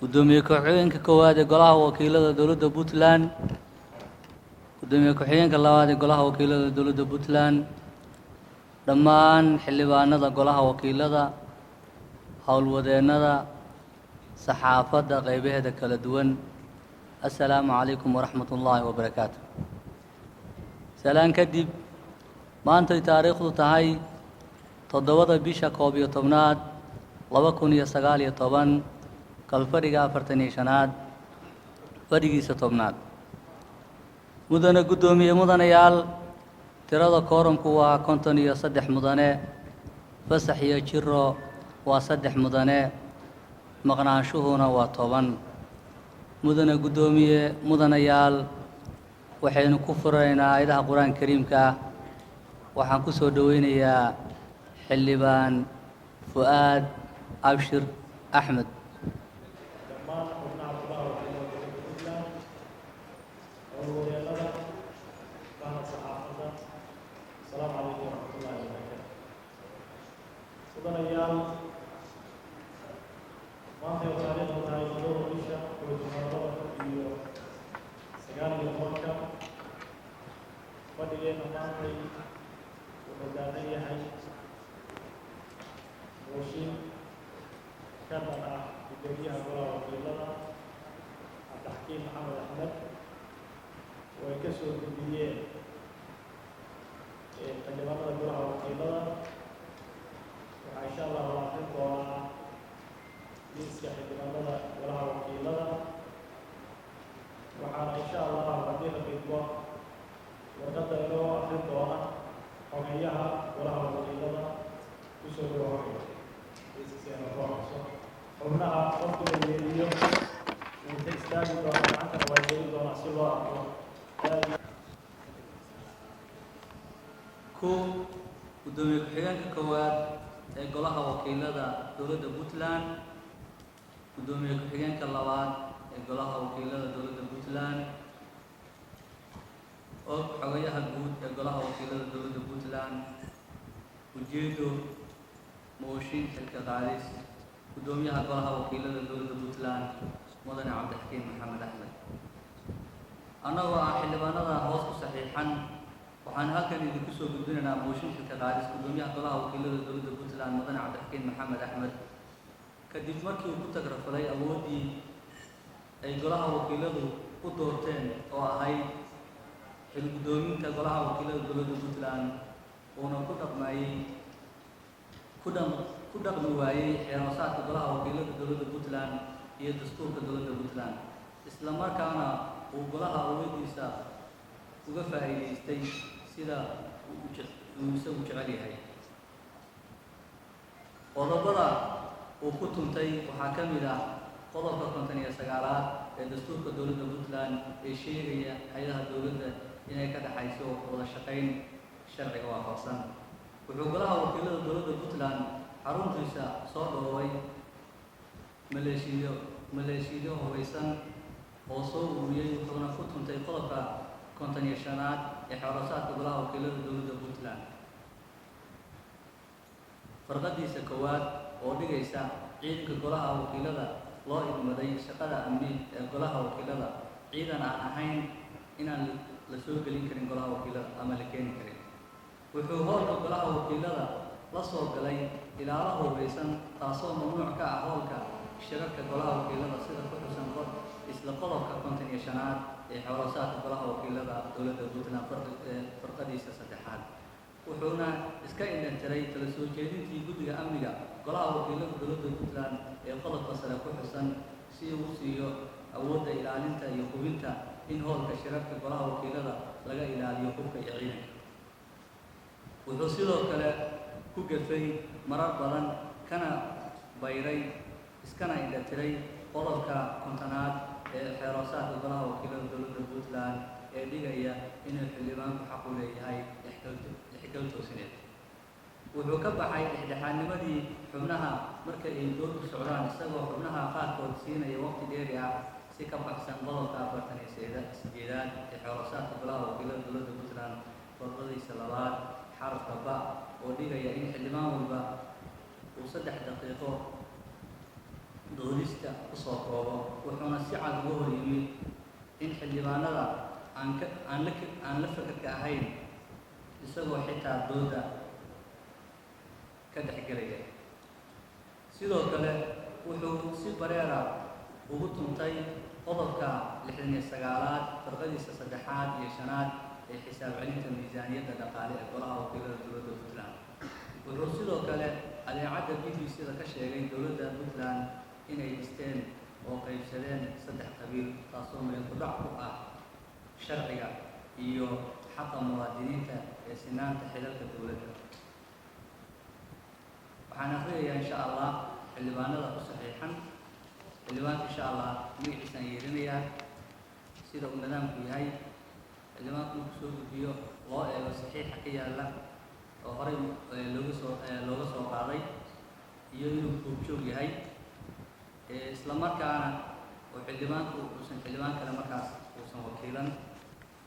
gudoomiye ku-xigeenka koowaad ee golaha wakiilada dowladda Puntland, gudoomiye ku-xigeenka labaad ee golaha wakiilada dowladda Puntland, dhammaan xildhibaanada golaha wakiilada, howlwadeennada, saxaafadda qaybaheeda kala duwan. Assalaamu calaykum waraxmatullaahi wabarakaatu. salaan kadib, maantay taariikhdu tahay 7 bisha 11aad 2019 kalfadhiga 45aad fadhigiisa 10aad. mudane gudoomiye mudanayaal, tirada kooramku waa 53 mudane, fasax iyo jiro waa 3 mudane, maqnaanshuhuna waa 10. mudane gudoomiye mudanayaal, waxaynu ku furaynaa aayadaha qur-aanka kariimka ah. waxaan ku soo dhoweynayaa xildhibaan fu'aad abshir axmed. fadhigeena maantay wuxuu daadan yahay mooshin ka dhan ah gudoomiyaha golaha wakiilada cabdixakiim maxamed axmed oo ay ka soo gudbiyeen xildhibaanada golaha wakiilada. waxaa insha allah la akrin doonaa liiska xildhibaanada golaha wakiilada, waxaana insha allah haddii la qidmo warqadda inoo akrin doona xogeyaha golaha wakiilada kusoo dhawaaqaya liiskiisana ku aqriso. xubnaha qofka la yeeliyo wuu ka istaagi doonaa, gacantana waa jeedi doonaa si loo arko. gudoomiye ku-xigeenka koowaad ee golaha wakiilada dowladda Puntland, gudoomiye ku-xigeenka labaad ee golaha wakiilada dowladda Puntland, oo xogayaha guud ee golaha wakiilada dowladda Puntland. ujeedo mooshin xilka qaadis gudoomiyaha golaha wakiilada dowladda Puntland mudane cabdixakiim maxamed axmed. annagoo ah xildhibaanada hoos ku saxiixan, waxaan halkan idinku soo gudbinaynaa mooshin xilka qaadis gudoomiyaha golaha wakiilada dowladda Puntland mudane cabdixakiim maxamed axmed, kadib markii uu ku tagrafalay awooddii ay golaha wakiiladu u doorteen oo ahayd xilgudoominta golaha wakiilada dowladda Puntland, uuna ku dhaqmi waayey xeeroosaadka golaha wakiilada dowladda Puntland iyo dastuurka dowladda Puntland, isla markaana uu golaha awoodiisa uga faa'iidaystay sida uu isagu jecel yahay. qodobada uu ku tuntay waxaa ka mid ah qodobka 59aad ee dastuurka dowladda Puntland ee sheegaya hay'adaha dowladda inay ka dhaxayso wada shaqayn sharciga waafaqsan. wuxuu golaha wakiilada dowladda Puntland xaruntiisa soo dhoobay maleeshiyo hubeysan oo soo ururiyey, wuxuuna ku tuntay qodobka 55aad ee xeeroosaadka golaha wakiilada dowladda Puntland farqadiisa koowaad oo dhigaysa ciidanka golaha wakiilada loo idmaday shaqada amni ee golaha wakiilada ciidan aan ahayn inaan la soo gelin karin golaha wakiilada ama la keeni karin. wuxuu howlka golaha wakiilada la soo galay ilaalo hubeysan, taasoo mamnuuc ka ah howlka shirarka golaha wakiilada sida ku xusan isla qodobka 55aad ee xeeroosaadka golaha wakiilada dowladda Puntland farqadiisa saddexaad. wuxuuna iska indhantiray kala soo jeedintii guddiga amniga golaha wakiilada dowladda Puntland ee qodobka sare ku xusan si uu siiyo awoodda ilaalinta iyo hubinta in howlka shirarka golaha wakiilada laga ilaaliyo hubka iyo ciidanka. wuxuu sidoo kale ku gafay marar badan kana bayray iskana indhantiray qodobka 50aad ee xeeroosaadka golaha wakiilada dowladda Puntland ee dhigaya inuu xildhibaanku xaq u leeyahay ixtikaal toosineed. wuxuu ka baxay dhexdhexaadnimadii xubnaha marka ay doorku socdaan, isagoo xubnaha qaarkood siinaya waqti dheeri ah si ka baxsan qodobka 48aad ee xeeroosaadka golaha wakiilada dowladda Puntland farqadiisa labaad xarafka ba oo dhigaya in xildhibaan walba uu 3 daqiiqo doodista ku soo koobo wuxuuna si cad uga hor yimid in xildhibaanada aan la fakarka ahayn isagoo xitaa dooda ka dhexgelaya. sidoo kale wuxuu si bareera ugu tuntay qodobka 69aad farqadiisa 3 iyo 5 ee xisaab celinta miisaaniyadda dhaqaale ee golaha wakiilada dowladda Puntland. wuxuu sidoo kale adeecadda BBC-da ka sheegay dowladda Puntland inay dhisteen oo qaybsadeen 3 qabiil, taasoo meel ku dhac ku ah sharciga iyo xaqa muwaadiniinta ee sinaanta xilalka dowladda. waxaan akhriyayaa insha Allah xildhibaanada ku saxiixan. xildhibaanka insha Allah magaciisaan yeelinayaa sida uu nidaamku yahay. xildhibaanku uu soo gudbiyo loo eego saxiixa ka yaala oo horey looga soo qaaday iyo inuu goobjoog yahay, isla markaana oo xildhibaanku uusan xildhibaan kale markaas uusan wakiilan.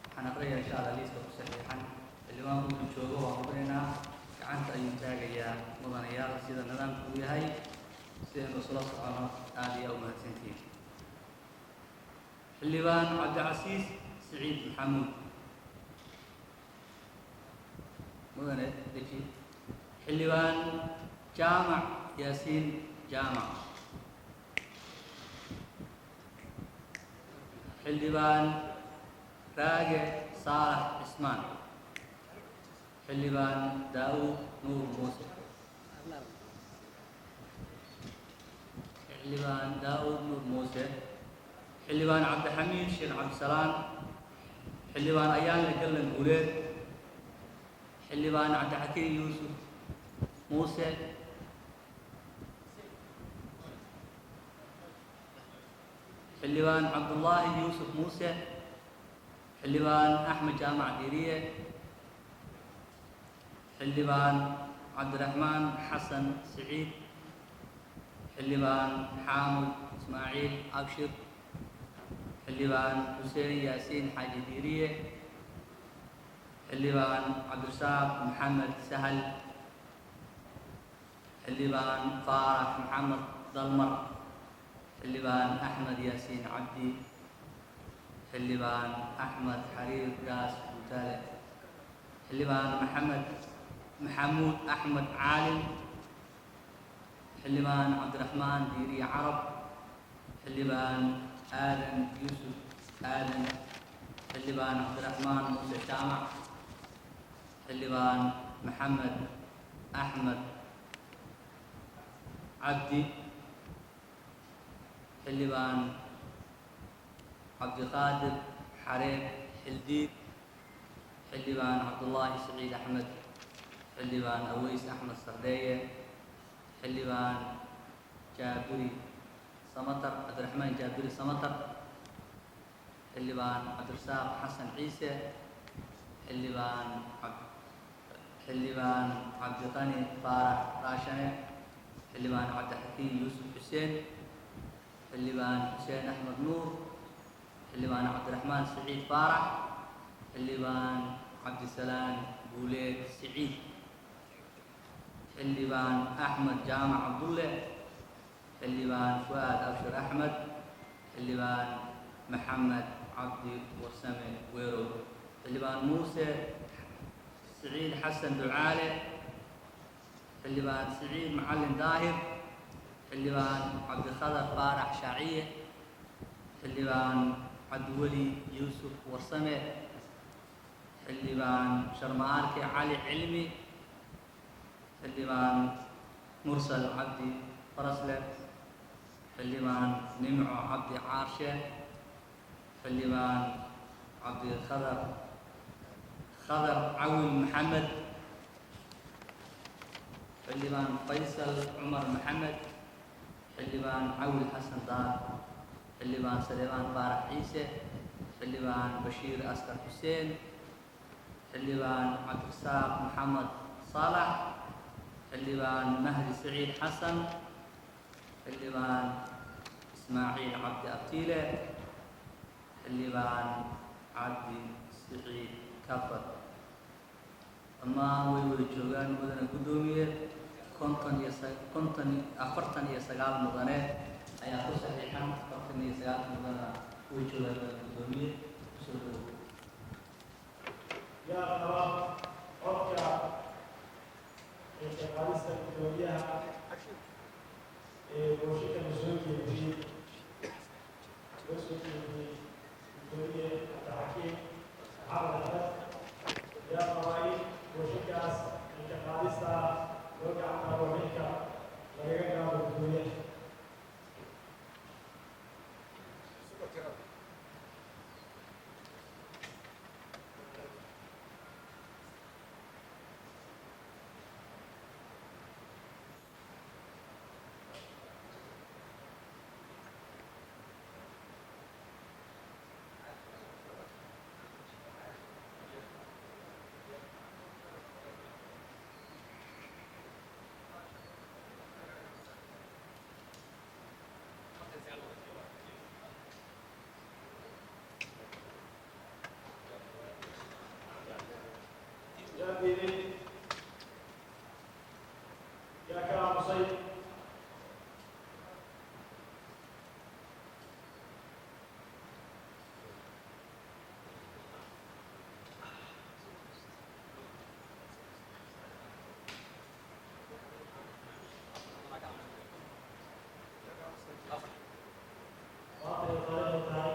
waxaan akhriyayaa insha Allah liiska ku saxiixan. xildhibaanku uu joogo waan hubinaynaa, gacanta ayuu taagayaa mudanayaal sida nidaamku uu yahay. sidaynu isla socono aad iyo umahadsantihiin. xildhibaan cabdicasiis siciid maxamuud mudane deji. xildhibaan jaamac yaasiin jaamac. xildhibaan raage saalax cismaan. xildhibaan daawud nuur muuse. xildhibaan daawud nuur muuse. xildhibaan cabdixamiid sheekh cabdisalaan. xildhibaan ayaanle gallan guuleed. xildhibaan cabdixakiin yuusuf muuse. xildhibaan cabdullaahi yuusuf muuse. xildhibaan axmed jaamac diiriye. xildhibaan cabdiraxmaan xasan siciid. xildhibaan xaamud ismaaciil abshir. xildhibaan xuseen yaasiin xaaji diiriye. xildhibaan cabdirasaaq maxamed sahal. xildhibaan faarax maxamed dalmar. xildhibaan axmed yaasiin cabdi. xildhibaan axmed xariir gaas mutaale. xildhibaan maxamuud axmed caalim. xildhibaan cabdiraxmaan diiriye carab. xildhibaan aadan yuusuf aadan. xildhibaan cabdiraxmaan muuse jaamac. xildhibaan maxamed axmed cabdi. xildhibaan cabdiqaadir xareeb xildiid. xildhibaan cabdullaahi siciid axmed. xildhibaan aweys axmed sardeeye. xildhibaan jaabiri samatar cabdiraxmaan jaabiri samatar. xildhibaan cabdirasaaq xasan ciise. xildhibaan cabdiqani faarax raashane. xildhibaan cabdixakiin yuusuf xuseen. xildhibaan xuseen axmed nuur. xildhibaan cabdiraxmaan siciid faarax. xildhibaan cabdisalaan guuleed siciid. xildhibaan axmed jaamac cabdulle. xildhibaan fu'aad abshir axmed. xildhibaan maxamed cabdi warsame weerow. xildhibaan muuse siciid xasan ducaale. xildhibaan siciid macalin daahir. xildhibaan cabdikhadar faarax shaaciye. xildhibaan cabdiweli yuusuf warsame. xildhibaan sharmaarke cali cilmi. xildhibaan mursal cabdi farasle. xildhibaan nimco cabdi caarshe. xildhibaan cabdikhadar cawil maxamed. xildhibaan faysal cumar maxamed. xildhibaan cawil xasan daar. xildhibaan saleebaan faarax ciise. xildhibaan bashiir askar xuseen. xildhibaan cabdirasaaq maxamed saalax. xildhibaan mahdi siciid xasan. xildhibaan ismaaciil cabdi abtiile. xildhibaan cabdi siciid kafar. dhammaan way wada joogaan mudane guddoomiye 49 mudane ayaa ku saxiixan 49 mudana uu joogaa gudoomiye kusoo dhawow. yaa qaba codka qaadista gudoomiyaha mooshinka la soo jeediyey gudoomiye cabdixakiim maxamed axmed yaa qaba in mooshinkaas qaadista loo gacantaabo xilka lagaga gaabo gudoomiyaha. yaa diiday yaa ka aamusay maanta ay taariikhdu tahay